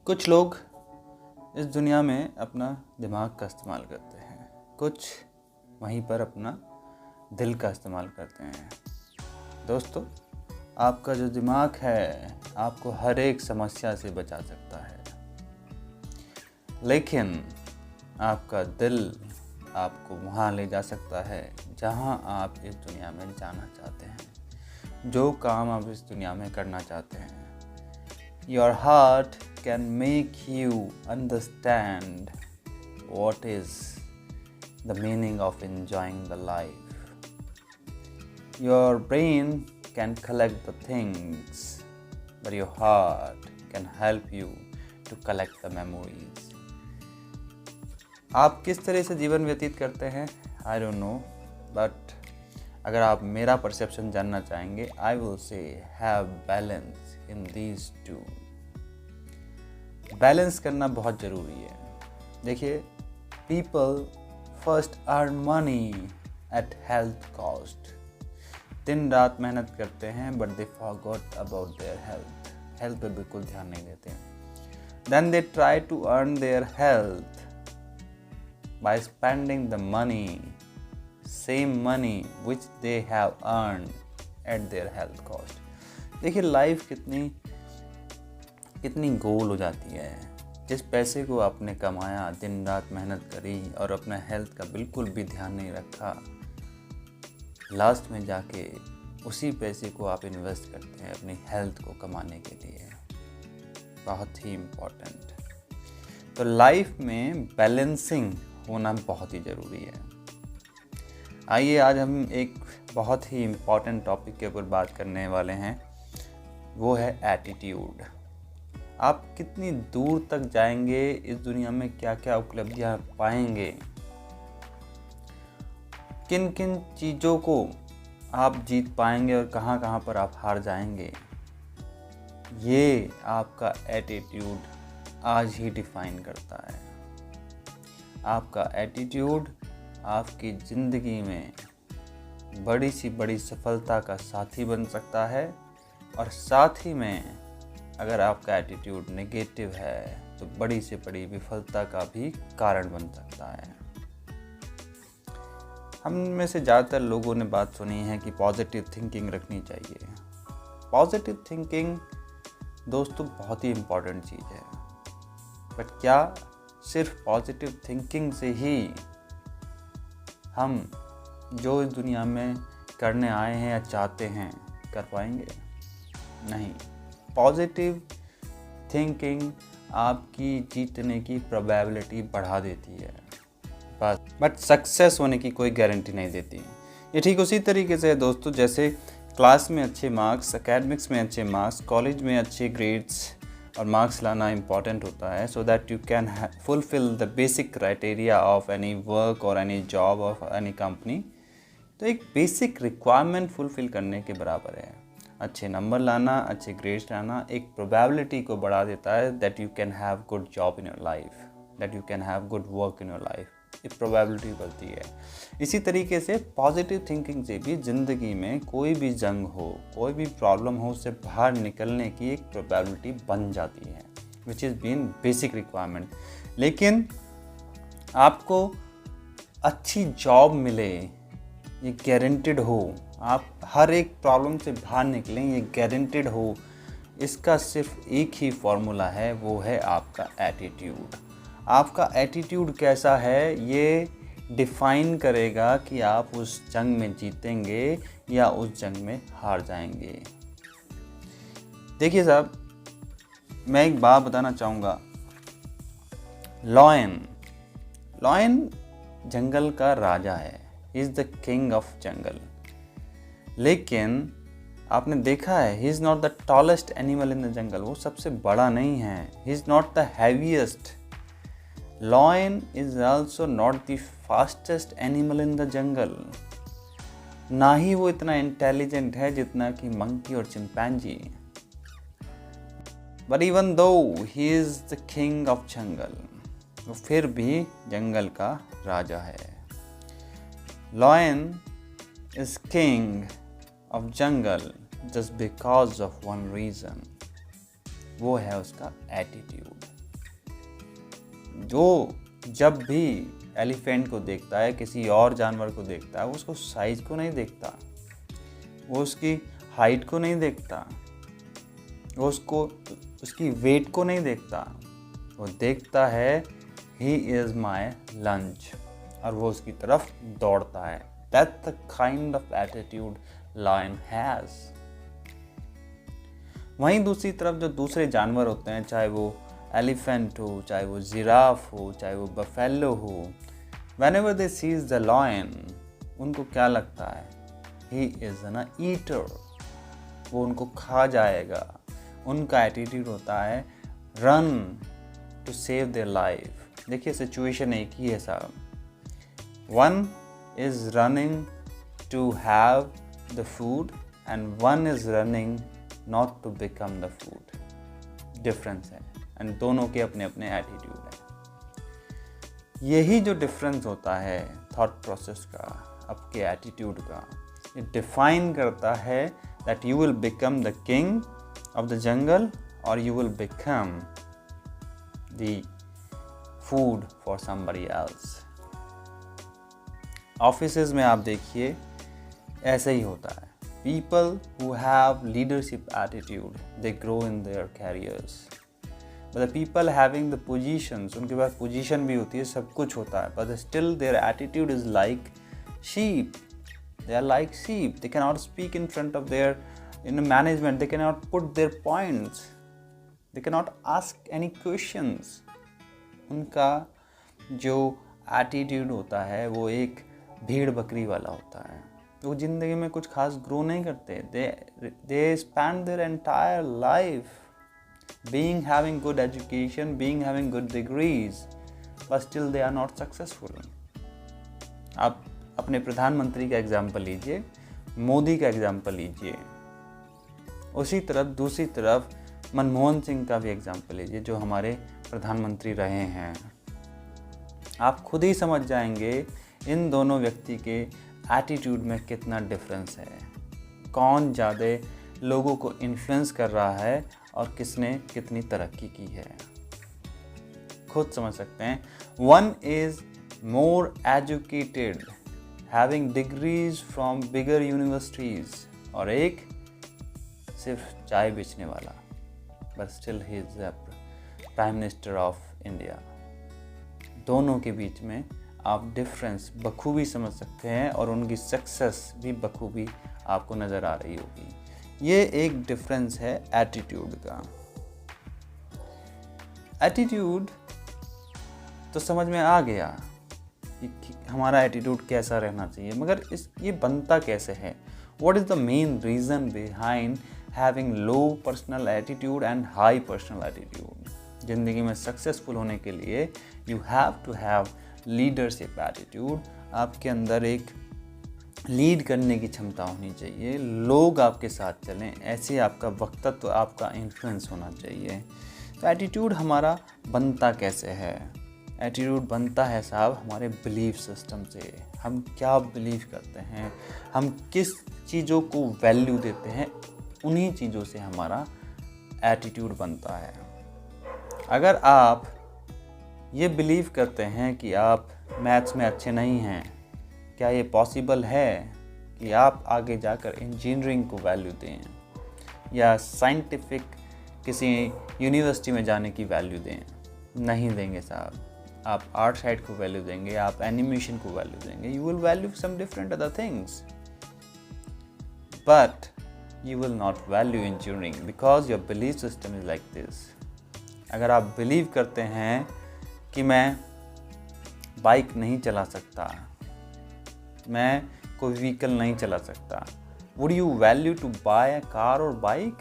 कुछ लोग इस दुनिया में अपना दिमाग का इस्तेमाल करते हैं, कुछ वहीं पर अपना दिल का इस्तेमाल करते हैं। दोस्तों, आपका जो दिमाग है आपको हर एक समस्या से बचा सकता है, लेकिन आपका दिल आपको वहाँ ले जा सकता है जहाँ आप इस दुनिया में जाना चाहते हैं, जो काम आप इस दुनिया में करना चाहते हैं। Your heart can make you understand what is the meaning of enjoying the life. Your brain can collect the things, but your heart can help you to collect the memories. आप किस तरह से जीवन व्यतीत करते हैं I don't know, but अगर आप मेरा परसेप्शन जानना चाहेंगे I will say have balance in these two. Balance करना बहुत ज़रूरी है। देखिए, people first earn money at health cost. दिन रात मेहनत करते हैं but they forgot about their health. Health पे बिल्कुल ध्यान नहीं देते हैं। Then they try to earn their health by spending the money, same money which they have earned at their health cost. देखिए, लाइफ कितनी गोल हो जाती है। जिस पैसे को आपने कमाया, दिन रात मेहनत करी और अपना हेल्थ का बिल्कुल भी ध्यान नहीं रखा, लास्ट में जाके उसी पैसे को आप इन्वेस्ट करते हैं अपनी हेल्थ को कमाने के लिए। बहुत ही इम्पोर्टेंट। तो लाइफ में बैलेंसिंग होना बहुत ही ज़रूरी है। आइए आज हम एक बहुत ही इम्पोर्टेंट टॉपिक के ऊपर बात करने वाले हैं, वो है एटीट्यूड। आप कितनी दूर तक जाएंगे, इस दुनिया में क्या क्या उपलब्धियां पाएंगे, किन किन चीज़ों को आप जीत पाएंगे और कहाँ कहाँ पर आप हार जाएंगे, ये आपका एटीट्यूड आज ही डिफाइन करता है। आपका एटीट्यूड आपकी ज़िंदगी में बड़ी सी बड़ी सफलता का साथी बन सकता है, और साथ ही में अगर आपका एटीट्यूड नेगेटिव है तो बड़ी से बड़ी विफलता का भी कारण बन सकता है। हम में से ज़्यादातर लोगों ने बात सुनी है कि पॉजिटिव थिंकिंग रखनी चाहिए। पॉजिटिव थिंकिंग दोस्तों बहुत ही इम्पोर्टेंट चीज़ है, बट क्या सिर्फ पॉजिटिव थिंकिंग से ही हम जो इस दुनिया में करने आए हैं या चाहते हैं कर पाएंगे? नहीं। पॉजिटिव थिंकिंग आपकी जीतने की प्रोबेबिलिटी बढ़ा देती है, बट सक्सेस होने की कोई गारंटी नहीं देती। ये ठीक उसी तरीके से है दोस्तों, जैसे क्लास में अच्छे मार्क्स, एकेडमिक्स में अच्छे मार्क्स, कॉलेज में अच्छे ग्रेड्स और मार्क्स लाना इम्पॉर्टेंट होता है, so that you can fulfil the basic criteria of any work और any job of any company. तो एक बेसिक रिक्वायरमेंट फुलफिल करने के बराबर है। अच्छे नंबर लाना, अच्छे ग्रेड्स लाना एक प्रोबेबिलिटी को बढ़ा देता है that you can have good job in your life, that you can have good work in your life. एक प्रोबेबिलिटी बढ़ती है। इसी तरीके से पॉजिटिव थिंकिंग से भी ज़िंदगी में कोई भी जंग हो, कोई भी प्रॉब्लम हो, उससे बाहर निकलने की एक प्रोबेबिलिटी बन जाती है, which is been basic requirement. लेकिन आपको अच्छी जॉब मिले, ये गारंटेड हो, आप हर एक प्रॉब्लम से बाहर निकलें, ये गारंटेड हो, इसका सिर्फ एक ही फॉर्मूला है, वो है आपका एटीट्यूड। आपका एटीट्यूड कैसा है ये डिफ़ाइन करेगा कि आप उस जंग में जीतेंगे या उस जंग में हार जाएंगे। देखिए साहब, मैं एक बात बताना चाहूँगा। लॉयन जंगल का राजा है, इज़ द किंग ऑफ जंगल। लेकिन आपने देखा है, he is not the tallest animal in the jungle. वो सबसे बड़ा नहीं है, he is not the heaviest. Lion is also not the fastest animal in the jungle. ना ही वो इतना इंटेलिजेंट है जितना कि मंकी और chimpanzee. But even though he is the king of jungle, वो फिर भी जंगल का राजा है। Lion is king of jungle just because of one reason, वो है उसका एटीट्यूड। जो जब भी एलिफेंट को देखता है, किसी और जानवर को देखता है, वो उसको साइज को नहीं देखता, वो उसकी हाइट को नहीं देखता, वो उसकी वेट को नहीं देखता, वो देखता है ही इज़ माई लंच, और वो उसकी तरफ दौड़ता है। That's the kind of attitude lion has. वहीं दूसरी तरफ जो दूसरे जानवर होते हैं, चाहे वो एलिफेंट हो, चाहे वो जिराफ हो, चाहे वो बफेलो हो, whenever they sees the lion, उनको क्या लगता है? He is an eater, वो उनको खा जाएगा। उनका एटीट्यूड होता है run to save their life। देखिए सिचुएशन एक ही है साहब, one is running to have the food and one is running not to become the food। Difference है, एंड दोनों के अपने अपने एटीट्यूड हैं। यही जो डिफरेंस होता है थॉट प्रोसेस का, आपके एटीट्यूड का, ये डिफाइन करता है that you will become the king of the jungle और you will become the food for somebody else. Offices में आप देखिए ऐसे ही होता है। People who have leadership attitude they grow in their careers, but the people having the positions, उनके पास position भी होती है, सब कुछ होता है, but still their attitude is like sheep। They are like sheep। They cannot speak in front of their management। They cannot put their points। They cannot ask any questions। उनका जो attitude होता है वो एक भेड़ बकरी वाला होता है। वो ज़िंदगी में कुछ खास ग्रो नहीं करते। They spend their entire life being having good education, being having good degrees, but still they are not successful। आप अपने प्रधानमंत्री का एग्जाम्पल लीजिए, मोदी का एग्जाम्पल लीजिए, उसी तरफ दूसरी तरफ मनमोहन सिंह का भी एग्जाम्पल लीजिए जो हमारे प्रधानमंत्री रहे हैं। आप खुद ही समझ जाएंगे इन दोनों व्यक्ति के एटीट्यूड में कितना डिफरेंस है, कौन ज़्यादा लोगों को इन्फ्लुएंस कर रहा है और किसने कितनी तरक्की की है। खुद समझ सकते हैं। One is more educated, having degrees from bigger universities, और एक सिर्फ चाय बेचने वाला, but still he is the prime minister of India. दोनों के बीच में आप डिफरेंस बखूबी समझ सकते हैं और उनकी सक्सेस भी बखूबी आपको नज़र आ रही होगी। ये एक डिफरेंस है एटीट्यूड का। एटीट्यूड तो समझ में आ गया कि हमारा एटीट्यूड कैसा रहना चाहिए, मगर ये बनता कैसे है? What is the main reason behind having low personal attitude and high personal attitude? ज़िंदगी में सक्सेसफुल होने के लिए you have to have leadership attitude. आपके अंदर एक लीड करने की क्षमता होनी चाहिए, लोग आपके साथ चलें, ऐसे आपका वक्तत्व, आपका इन्फ्लुएंस होना चाहिए। तो एटीट्यूड हमारा बनता कैसे है? एटीट्यूड बनता है साहब हमारे बिलीफ सिस्टम से। हम क्या बिलीव करते हैं, हम किस चीज़ों को वैल्यू देते हैं, उन्हीं चीज़ों से हमारा एटीट्यूड बनता है। अगर आप ये बिलीव करते हैं कि आप मैथ्स में अच्छे नहीं हैं, क्या ये पॉसिबल है कि आप आगे जाकर इंजीनियरिंग को वैल्यू दें या साइंटिफिक किसी यूनिवर्सिटी में जाने की वैल्यू दें? नहीं देंगे साहब। आप आर्ट साइड को वैल्यू देंगे, आप एनिमेशन को वैल्यू देंगे, you will value some different other things, but you will not value engineering because your believe system is like this. अगर आप बिलीव करते हैं कि मैं बाइक नहीं चला सकता, मैं कोई व्हीकल नहीं चला सकता, would you value to buy a car और bike?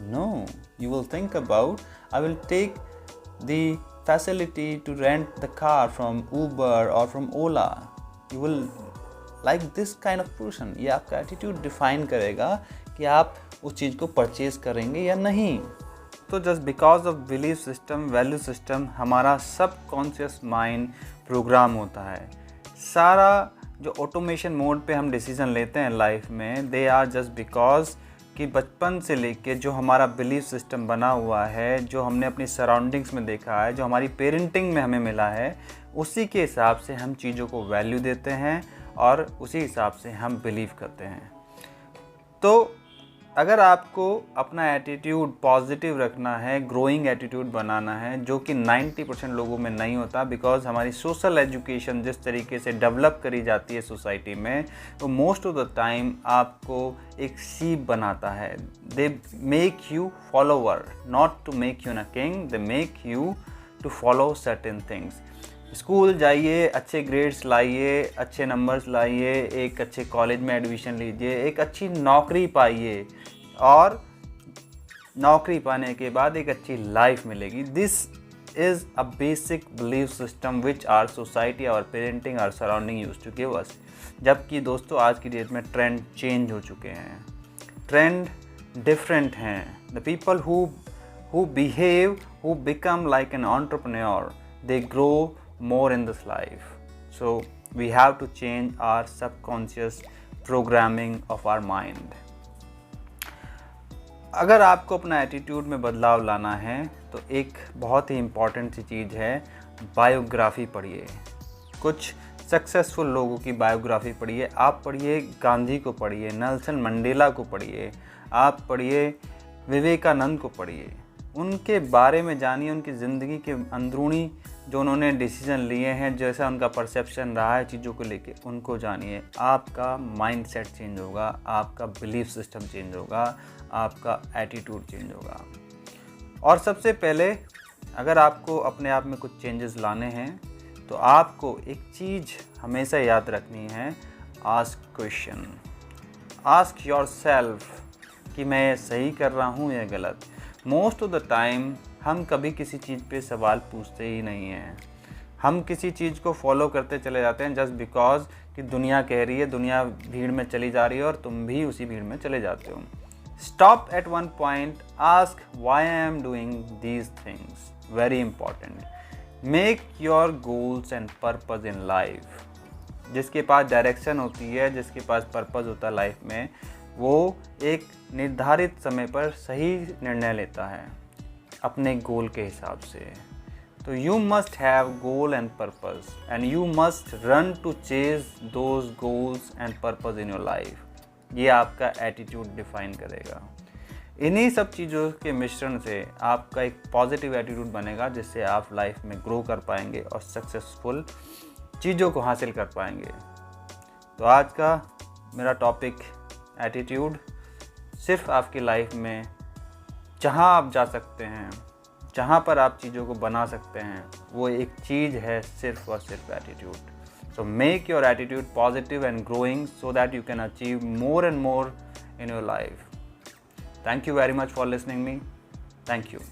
No, you will think about, I will take the facility to rent the car from Uber or from Ola। You will like this kind of person। ये आपका attitude define करेगा कि आप उस चीज़ को purchase करेंगे या नहीं। तो just because of belief system, value system, हमारा सबकॉन्शियस माइंड प्रोग्राम होता है। सारा जो ऑटोमेशन मोड पे हम डिसीजन लेते हैं लाइफ में, दे आर जस्ट बिकॉज कि बचपन से लेके जो हमारा बिलीफ सिस्टम बना हुआ है, जो हमने अपनी सराउंडिंग्स में देखा है, जो हमारी पेरेंटिंग में हमें मिला है, उसी के हिसाब से हम चीज़ों को वैल्यू देते हैं और उसी हिसाब से हम बिलीव करते हैं। तो अगर आपको अपना एटीट्यूड पॉजिटिव रखना है, ग्रोइंग एटीट्यूड बनाना है, जो कि 90% लोगों में नहीं होता, बिकॉज हमारी सोशल एजुकेशन जिस तरीके से डेवलप करी जाती है सोसाइटी में, तो मोस्ट ऑफ द टाइम आपको एक सीप बनाता है। They make you follower, not to make you a king, they make you to follow certain things. School जाइए, अच्छे ग्रेड्स लाइए, अच्छे नंबर्स लाइए, एक अच्छे कॉलेज में एडमिशन लीजिए, एक अच्छी नौकरी पाइए और नौकरी पाने के बाद एक अच्छी लाइफ मिलेगी। This is a basic belief system which our society, our parenting, our surrounding use to give us. जबकि दोस्तों आज की डेट में ट्रेंड चेंज हो चुके हैं, ट्रेंड डिफरेंट हैं। The people who behave, who become like an entrepreneur, they grow more in this life. So we have to change our subconscious programming of our mind. अगर आपको अपना attitude में बदलाव लाना है तो एक बहुत ही इम्पॉर्टेंट सी चीज़ है, बायोग्राफी पढ़िए। कुछ सक्सेसफुल लोगों की बायोग्राफी पढ़िए। आप पढ़िए गांधी को, पढ़िए नेल्सन मंडेला को, पढ़िए आप पढ़िए विवेकानंद को, पढ़िए उनके बारे में जानिए, उनकी ज़िंदगी के अंदरूनी जो उन्होंने डिसीजन लिए हैं, जैसा उनका परसेप्शन रहा है चीज़ों को लेके, उनको जानिए। आपका माइंडसेट चेंज होगा, आपका बिलीफ सिस्टम चेंज होगा, आपका एटीट्यूड चेंज होगा। और सबसे पहले अगर आपको अपने आप में कुछ चेंजेस लाने हैं तो आपको एक चीज़ हमेशा याद रखनी है, आस्क क्वेश्चन। आस्क योरसेल्फ कि मैं सही कर रहा हूँ या गलत। मोस्ट ऑफ द टाइम हम कभी किसी चीज़ पे सवाल पूछते ही नहीं हैं। हम किसी चीज़ को फॉलो करते चले जाते हैं जस्ट बिकॉज कि दुनिया कह रही है, दुनिया भीड़ में चली जा रही है और तुम भी उसी भीड़ में चले जाते हो। Stop at one point, ask why I am doing these things, very important. Make your goals and purpose in life. जिसके पास डायरेक्शन होती है, जिसके पास पर्पज़ होता है लाइफ में, वो एक निर्धारित समय पर सही निर्णय लेता है अपने गोल के हिसाब से। तो you must have goal and purpose and you must run to chase those goals and purpose in your life. ये आपका एटीट्यूड डिफाइन करेगा। इन्हीं सब चीज़ों के मिश्रण से आपका एक पॉजिटिव एटीट्यूड बनेगा, जिससे आप लाइफ में ग्रो कर पाएंगे और सक्सेसफुल चीज़ों को हासिल कर पाएंगे। तो आज का मेरा टॉपिक एटीट्यूड सिर्फ आपकी लाइफ में जहाँ आप जा सकते हैं, जहाँ पर आप चीज़ों को बना सकते हैं, वो एक चीज़ है सिर्फ और सिर्फ attitude. So make your attitude positive and growing so that you can achieve more and more in your life. Thank you very much for listening me. Thank you.